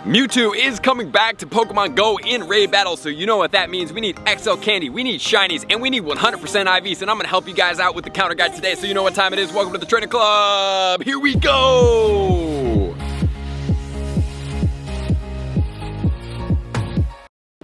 Mewtwo is coming back to Pokemon Go in raid battles, so you know what that means. We need XL candy, we need shinies, and we need 100% IVs, and I'm gonna help you guys out with the counter guide today, so you know what time it is. Welcome to the Trainer Club. Here we go.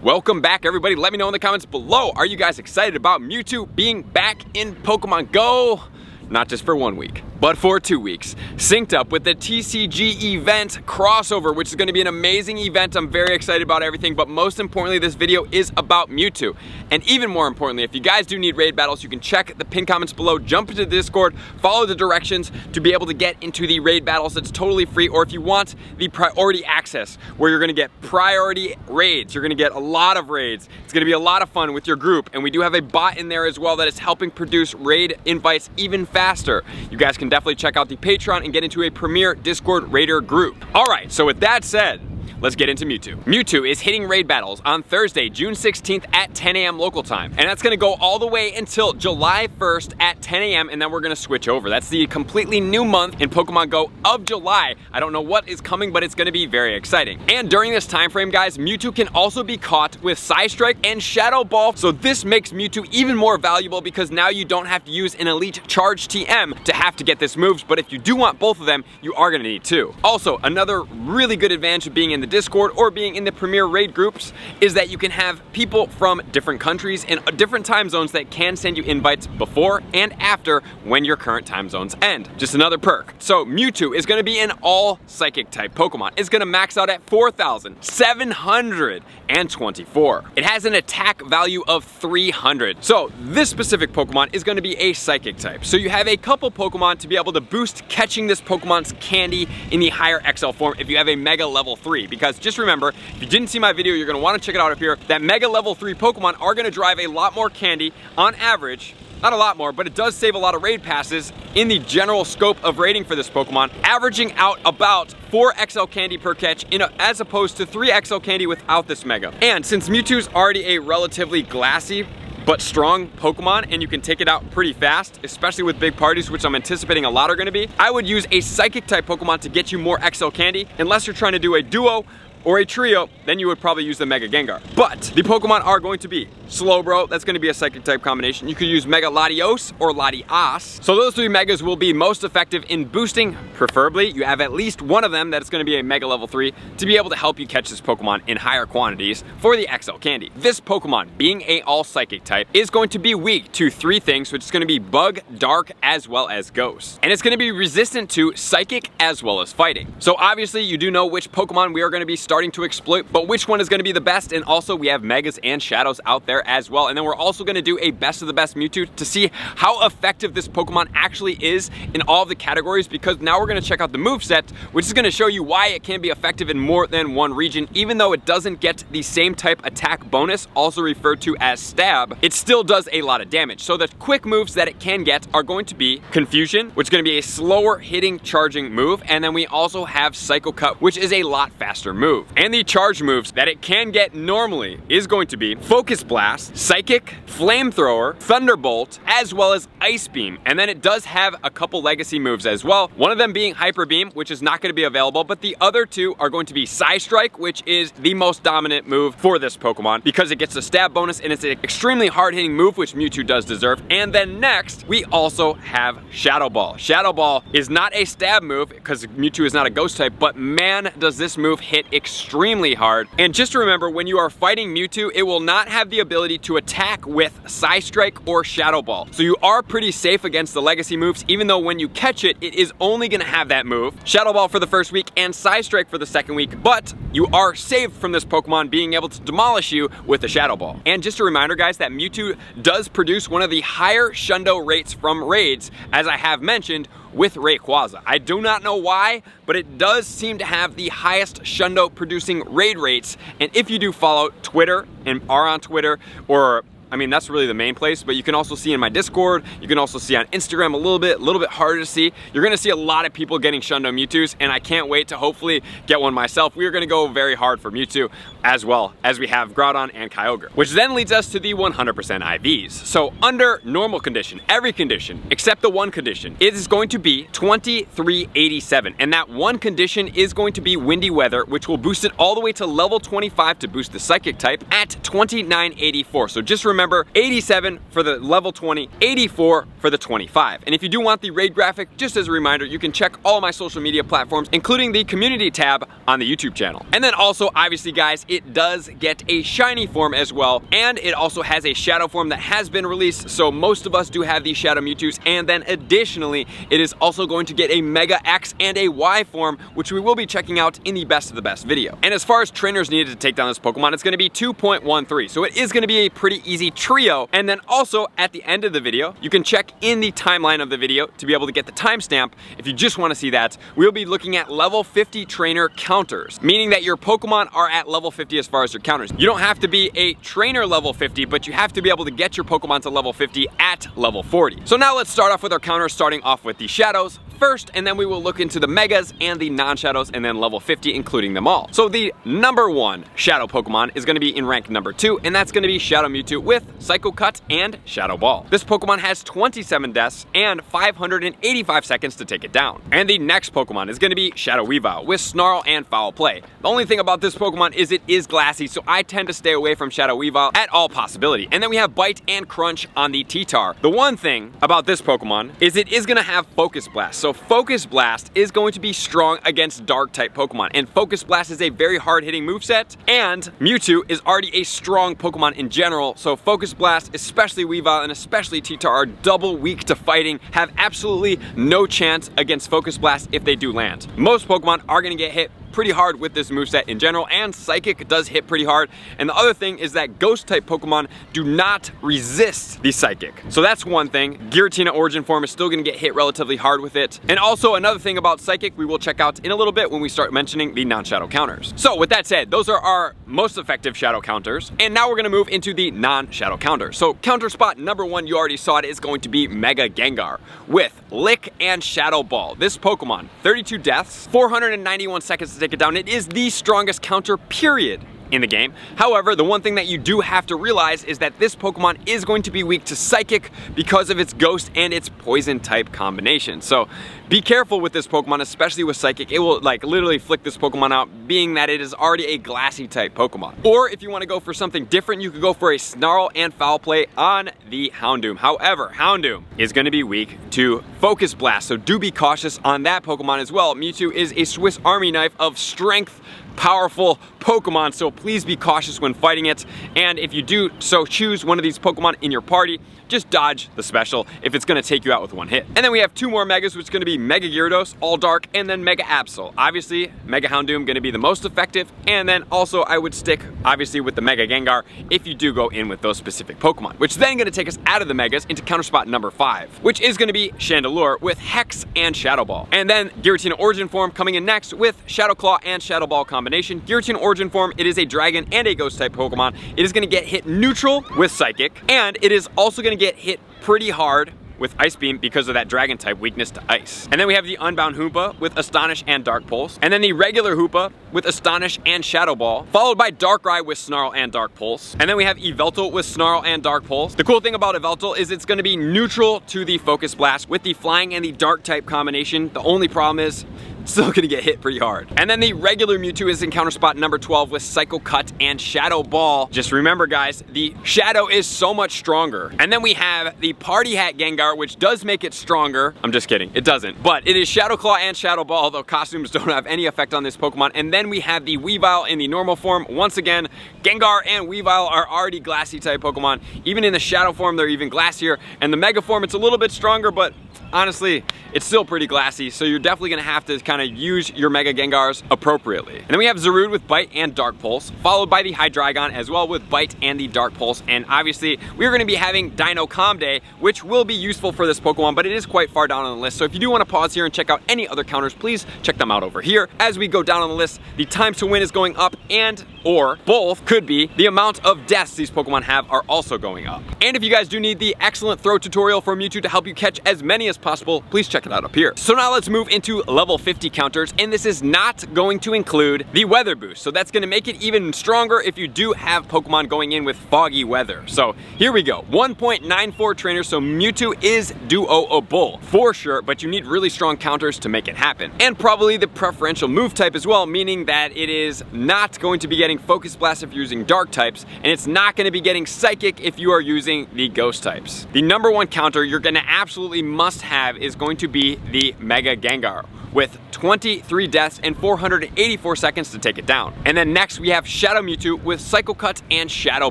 Welcome back, everybody. Let me know in the comments below. Are you guys excited about Mewtwo being back in Pokemon Go? Not just for 1 week, but for 2 weeks. Synced up with the TCG event crossover, which is gonna be an amazing event. I'm very excited about everything, but most importantly, this video is about Mewtwo. And even more importantly, if you guys do need raid battles, you can check the pinned comments below, jump into the Discord, follow the directions to be able to get into the raid battles. It's totally free, or if you want the priority access, where you're gonna get priority raids, you're gonna get a lot of raids. It's gonna be a lot of fun with your group, and we do have a bot in there as well that is helping produce raid invites even faster. You guys can definitely check out the Patreon and get into a premier Discord raider group. All right, so with that said, let's get into Mewtwo. Mewtwo is hitting raid battles on Thursday, June 16th at 10 a.m. local time. And that's gonna go all the way until July 1st at 10 a.m. and then we're gonna switch over. That's the completely new month in Pokemon Go of July. I don't know what is coming, but it's gonna be very exciting. And during this time frame, guys, Mewtwo can also be caught with Psystrike and Shadow Ball. So this makes Mewtwo even more valuable because now you don't have to use an Elite Charge TM to have to get this moves, but if you do want both of them, you are gonna need two. Also, another really good advantage of being in the Discord or being in the premier raid groups is that you can have people from different countries and different time zones that can send you invites before and after when your current time zones end. Just another perk. So Mewtwo is going to be an all psychic type Pokemon. It's going to max out at 4,724. It has an attack value of 300. So this specific Pokemon is going to be a psychic type. So you have a couple Pokemon to be able to boost catching this Pokemon's candy in the higher XL form if you have a Mega Level 3, because just remember, if you didn't see my video, you're gonna wanna check it out up here, that Mega Level 3 Pokemon are gonna drive a lot more candy on average. Not a lot more, but it does save a lot of raid passes in the general scope of raiding for this Pokemon, averaging out about 4 XL candy per catch as opposed to 3 XL candy without this Mega. And since Mewtwo's already a relatively glassy but strong Pokemon, and you can take it out pretty fast, especially with big parties, which I'm anticipating a lot are gonna be, I would use a psychic type Pokemon to get you more XL candy. Unless you're trying to do a duo or a trio, then you would probably use the Mega Gengar. But the Pokemon are going to be Slowbro, that's going to be a psychic type combination. You could use Mega Latios or Latias. So those three Megas will be most effective in boosting, preferably. You have at least one of them that's going to be a Mega Level 3 to be able to help you catch this Pokemon in higher quantities for the XL candy. This Pokemon, being a all psychic type, is going to be weak to 3 things, which is going to be Bug, Dark, as well as Ghost. And it's going to be resistant to Psychic as well as Fighting. So obviously you do know which Pokemon we are going to be starting to exploit, but which one is going to be the best. And also we have Megas and Shadows out there as well. And then we're also going to do a best of the best Mewtwo to see how effective this Pokemon actually is in all of the categories, because now we're going to check out the moveset, which is going to show you why it can be effective in more than one region. Even though it doesn't get the same type attack bonus, also referred to as stab, it still does a lot of damage. So the quick moves that it can get are going to be Confusion, which is going to be a slower hitting charging move, and then we also have Psycho Cut, which is a lot faster move. And the charge moves that it can get normally is going to be Focus Blast, Psychic, Flamethrower, Thunderbolt, as well as Ice Beam. And then it does have a couple legacy moves as well. One of them being Hyper Beam, which is not going to be available, but the other two are going to be Psystrike, which is the most dominant move for this Pokemon because it gets a stab bonus and it's an extremely hard-hitting move, which Mewtwo does deserve. And then next, we also have Shadow Ball. Shadow Ball is not a stab move because Mewtwo is not a ghost type, but man, does this move hit extremely hard. And just remember, when you are fighting Mewtwo, it will not have the ability to attack with Psystrike or Shadow Ball. So you are pretty safe against the legacy moves, even though when you catch it, it is only gonna have that move. Shadow Ball for the first week and Psystrike for the second week, but you are saved from this Pokemon being able to demolish you with the Shadow Ball. And just a reminder, guys, that Mewtwo does produce one of the higher Shundo rates from raids, as I have mentioned, with Rayquaza. I do not know why, but it does seem to have the highest Shundo producing raid rates. And if you do follow Twitter and are on Twitter or I mean, that's really the main place, but you can also see in my Discord, you can also see on Instagram a little bit harder to see. You're gonna see a lot of people getting Shundo Mewtwo's, and I can't wait to hopefully get one myself. We are gonna go very hard for Mewtwo, as well as we have Groudon and Kyogre. Which then leads us to the 100% IVs. So under normal condition, every condition, except the one condition, it is going to be 2387. And that one condition is going to be windy weather, which will boost it all the way to level 25 to boost the psychic type at 2984. So just remember 87 for the level 20, 84 for the 25. And if you do want the raid graphic, just as a reminder, you can check all my social media platforms, including the community tab on the YouTube channel. And then also, obviously guys, it does get a shiny form as well, and it also has a shadow form that has been released, so most of us do have these Shadow Mewtwo's, and then additionally, it is also going to get a Mega X and a Y form, which we will be checking out in the best of the best video. And as far as trainers needed to take down this Pokemon, it's going to be 2.13, so it is going to be a pretty easy trio. And then also at the end of the video, you can check in the timeline of the video to be able to get the timestamp. If you just want to see that, we'll be looking at level 50 trainer counters, meaning that your Pokemon are at level 50 as far as your counters. You don't have to be a trainer level 50, but you have to be able to get your Pokemon to level 50 at level 40. So now let's start off with our counters, starting off with the Shadows first, and then we will look into the Megas and the non-Shadows, and then level 50, including them all. So the number 1 Shadow Pokemon is going to be in rank number 2, and that's going to be Shadow Mewtwo with Psycho Cut and Shadow Ball. This Pokemon has 27 deaths and 585 seconds to take it down. And the next Pokemon is going to be Shadow Weavile with Snarl and Foul Play. The only thing about this Pokemon is it is glassy, so I tend to stay away from Shadow Weavile at all possibility. And then we have Bite and Crunch on the T-Tar. The one thing about this Pokemon is it is going to have Focus Blast. So Focus Blast is going to be strong against dark type Pokemon, and Focus Blast is a very hard hitting moveset, and Mewtwo is already a strong Pokemon in general, so Focus Blast, especially Weavile and especially T-Tar, are double weak to fighting, have absolutely no chance against Focus Blast if they do land. Most Pokemon are going to get hit pretty hard with this moveset in general, and Psychic does hit pretty hard. And the other thing is that Ghost type Pokemon do not resist the Psychic. So that's one thing. Giratina Origin Form is still going to get hit relatively hard with it. And also another thing about Psychic we will check out in a little bit when we start mentioning the non-Shadow counters. So with that said, those are our most effective Shadow counters, and now we're going to move into the non-Shadow counters. So counter spot number 1, you already saw it, is going to be Mega Gengar with Lick and Shadow Ball. This Pokemon, 32 deaths, 491 seconds to take it down. It is the strongest counter, period, in the game. However, the one thing that you do have to realize is that this Pokemon is going to be weak to Psychic because of its Ghost and its Poison type combination. So be careful with this Pokemon, especially with Psychic. It will like literally flick this Pokemon out, being that it is already a glassy type Pokemon. Or if you want to go for something different, you could go for a Snarl and Foul Play on the Houndoom. However, Houndoom is going to be weak to Focus Blast, so do be cautious on that Pokemon as well. Mewtwo is a Swiss Army knife of strength, powerful Pokemon, so please be cautious when fighting it. And if you do so choose one of these Pokemon in your party, just dodge the special if it's going to take you out with one hit. And then we have 2 more Megas, which is going to be Mega Gyarados, All Dark, and then Mega Absol. Obviously, Mega Houndoom going to be the most effective, and then also I would stick, obviously, with the Mega Gengar if you do go in with those specific Pokemon, which is then going to take us out of the Megas into counter spot number 5, which is going to be Chandelure with Hex and Shadow Ball. And then Giratina Origin Form coming in next with Shadow Claw and Shadow Ball combination. Giratina Origin Form, it is a Dragon and a Ghost type Pokemon. It is going to get hit neutral with Psychic, and it is also going to get hit pretty hard with Ice Beam because of that Dragon type weakness to Ice. And then we have the Unbound Hoopa with Astonish and Dark Pulse, and then the regular Hoopa with Astonish and Shadow Ball, followed by Darkrai with Snarl and Dark Pulse. And then we have Yveltal with Snarl and Dark Pulse. The cool thing about Yveltal is it's going to be neutral to the Focus Blast with the Flying and the Dark type combination. The only problem is still gonna get hit pretty hard. And then the regular Mewtwo is in counter spot number 12 with Psycho Cut and Shadow Ball. Just remember guys, the Shadow is so much stronger. And then we have the Party Hat Gengar, which does make it stronger. I'm just kidding, it doesn't. But it is Shadow Claw and Shadow Ball, although costumes don't have any effect on this Pokemon. And then we have the Weavile in the normal form. Once again, Gengar and Weavile are already glassy type Pokemon. Even in the Shadow form, they're even glassier. And the Mega form, it's a little bit stronger, but honestly, it's still pretty glassy, so you're definitely gonna have to kind of use your Mega Gengars appropriately. And then we have Zarude with Bite and Dark Pulse, followed by the Hydreigon as well with Bite and the Dark Pulse. And obviously, we're gonna be having Dino Calm Day, which will be useful for this Pokemon, but it is quite far down on the list. So if you do wanna pause here and check out any other counters, please check them out over here. As we go down on the list, the times to win is going up, and or both could be the amount of deaths these Pokemon have are also going up. And if you guys do need the excellent throw tutorial from Mewtwo to help you catch as many as possible, please check it out up here. So now let's move into level 50 counters, and this is not going to include the weather boost. So that's going to make it even stronger if you do have Pokemon going in with foggy weather. So here we go, 1.94 trainers, so Mewtwo is duo-able for sure, but you need really strong counters to make it happen. And probably the preferential move type as well, meaning that it is not going to be getting Focus Blast if you're using dark types, and it's not going to be getting Psychic if you are using the ghost types. The number one counter you're going to absolutely must have is going to be the Mega Gengar, with 23 deaths and 484 seconds to take it down. And then next we have Shadow Mewtwo with Psycho Cut and Shadow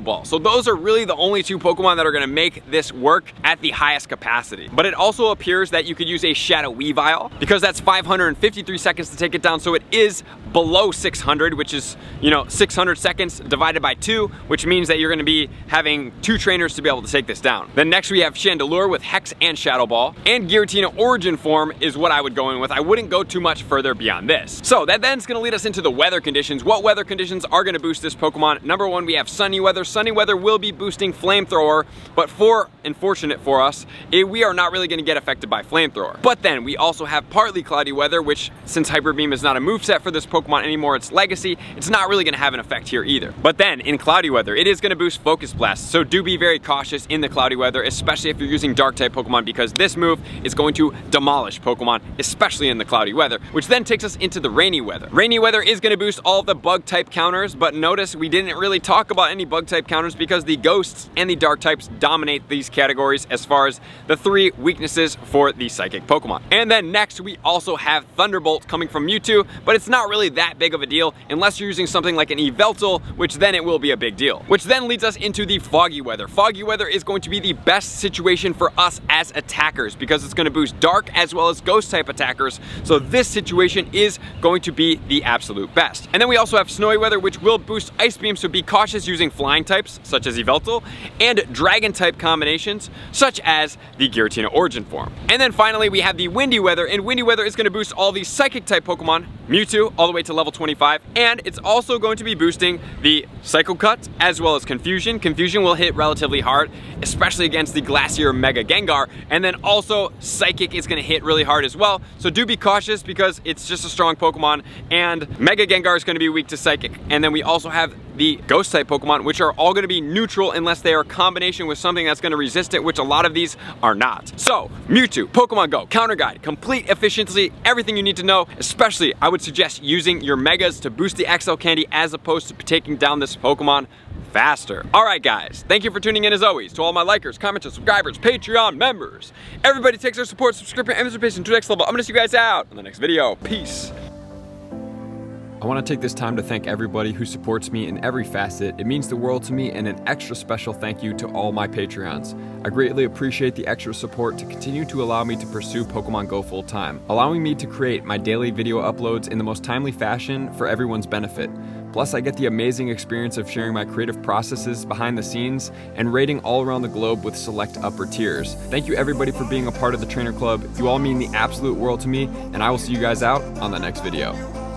Ball. So those are really the only two Pokemon that are gonna make this work at the highest capacity. But it also appears that you could use a Shadow Weavile, because that's 553 seconds to take it down, so it is below 600, which is, 600 seconds divided by 2, which means that you're gonna be having 2 trainers to be able to take this down. Then next we have Chandelure with Hex and Shadow Ball, and Giratina Origin Form is what I would go in with. I wouldn't go too much further beyond this. So that then's gonna lead us into the weather conditions. What weather conditions are gonna boost this Pokemon? Number one, we have sunny weather. Sunny weather will be boosting Flamethrower, but unfortunate for us, we are not really gonna get affected by Flamethrower. But then we also have partly cloudy weather, which since Hyper Beam is not a moveset for this Pokemon anymore, it's Legacy, it's not really gonna have an effect here either. But then in cloudy weather, it is gonna boost Focus Blast, so do be very cautious in the cloudy weather, especially if you're using dark type Pokemon, because this move is going to demolish Pokemon, especially in the cloudy weather, which then takes us into the rainy weather. Rainy weather is going to boost all of the bug type counters, but notice we didn't really talk about any bug type counters because the ghosts and the dark types dominate these categories as far as the 3 weaknesses for the psychic Pokemon. And then next we also have Thunderbolt coming from Mewtwo, but it's not really that big of a deal unless you're using something like an Yveltal, which then it will be a big deal. Which then leads us into the foggy weather. Foggy weather is going to be the best situation for us as attackers because it's going to boost dark as well as ghost type attackers, so this situation is going to be the absolute best. And then we also have snowy weather, which will boost Ice Beam, so be cautious using flying types such as Yveltal and dragon type combinations such as the Giratina Origin Form. And then finally we have the windy weather, and windy weather is going to boost all the psychic type Pokemon, Mewtwo all the way to level 25, and it's also going to be boosting the Psycho Cut as well as Confusion. Confusion will hit relatively hard, especially against the Glacier Mega Gengar, and then also Psychic is going to hit really hard as well, so do be cautious because it's just a strong Pokemon, and Mega Gengar is going to be weak to Psychic. And then we also have the Ghost type Pokemon, which are all going to be neutral unless they are a combination with something that's going to resist it, which a lot of these are not. So Mewtwo, Pokemon Go, Counter Guide, complete efficiency, everything you need to know. Especially I would suggest using your Megas to boost the XL Candy as opposed to taking down this Pokemon faster. Alright guys, thank you for tuning in as always. To all my likers, commenters, subscribers, Patreon members, everybody takes their support, subscription, and participation to the next level. I'm gonna see you guys out in the next video. Peace. I want to take this time to thank everybody who supports me in every facet. It means the world to me, and an extra special thank you to all my Patreons. I greatly appreciate the extra support to continue to allow me to pursue Pokemon Go full time, allowing me to create my daily video uploads in the most timely fashion for everyone's benefit. Plus, I get the amazing experience of sharing my creative processes behind the scenes and raiding all around the globe with select upper tiers. Thank you everybody for being a part of the Trainer Club. You all mean the absolute world to me, and I will see you guys out on the next video.